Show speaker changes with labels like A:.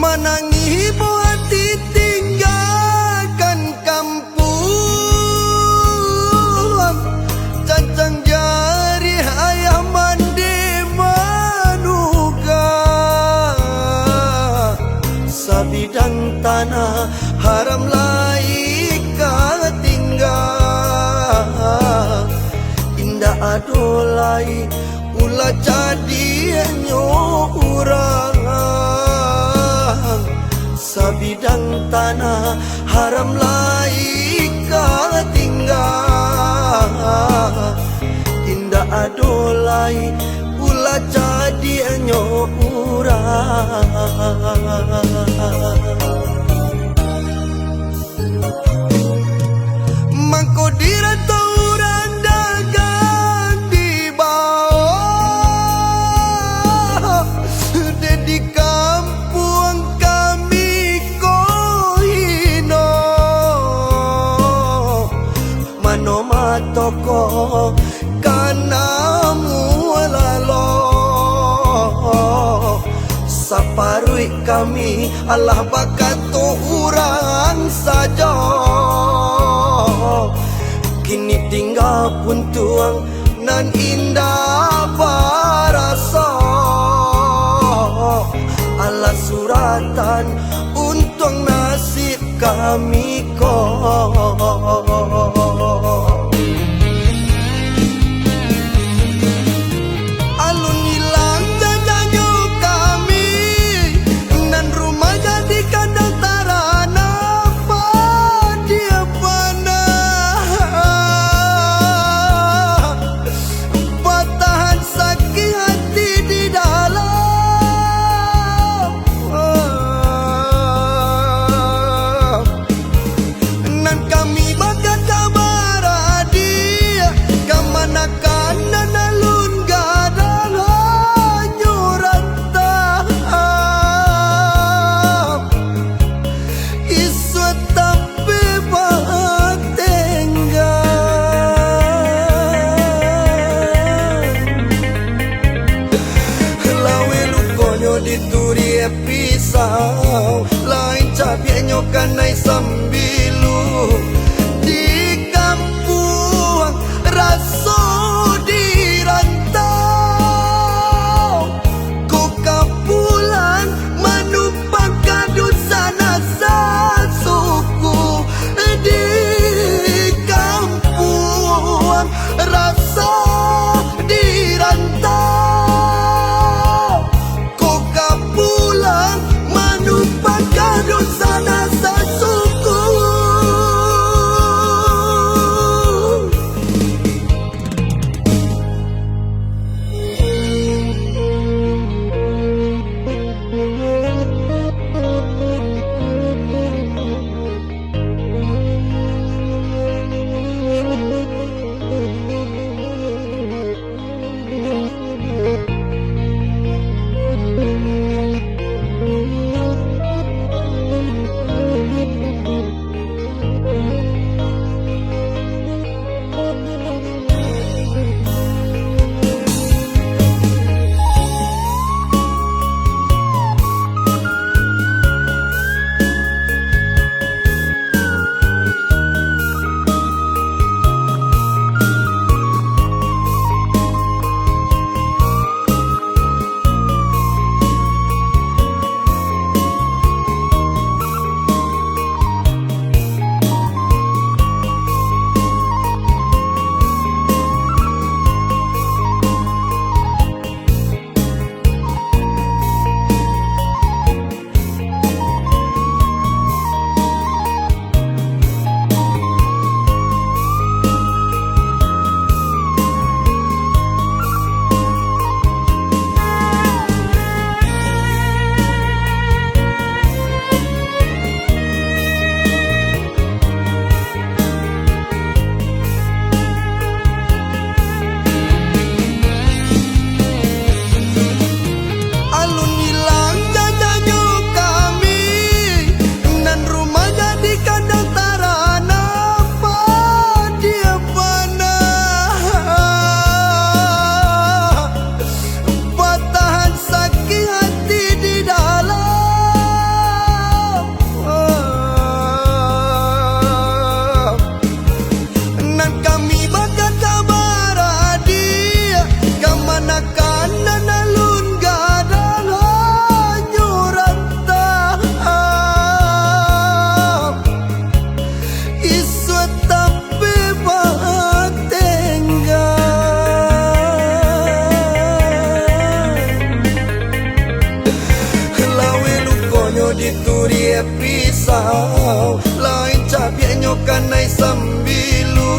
A: Manangi hati tinggalkan kampung, cacang jari ayah mandi manuga, sabidang tanah haram laika tinggal, indah adolai ulah jadi orang, sabidang tanah haram laika tinggal, indah adolai ulah jadi orang. Mangko dirata urang dagang di bawah, di kampung kami kohino, mano matoko kanamu lalo, saparui kami Allah bakato urang saja, kini tinggal pun tuang nan indah barasa, ala suratan untung nasib kami kok. Alun hilang jajanyo kami, nan rumah jadi kandang tarana dia panah, patahan sakit hati di dalam, nan kami bakat kabar dia kemanakan nan alun gadang hanyuran tahap, isu tapi bak tengah, lawe lukonyo dituri pisau, lain cabianyo kanai sambilu, di kampung raso dirantau, kau kapulan menumpang kadut sana suku, di kampung raso dirantau, kau kapulan menumpang kadut sana suku. dituri pisau lain cabienyo kanai sambilu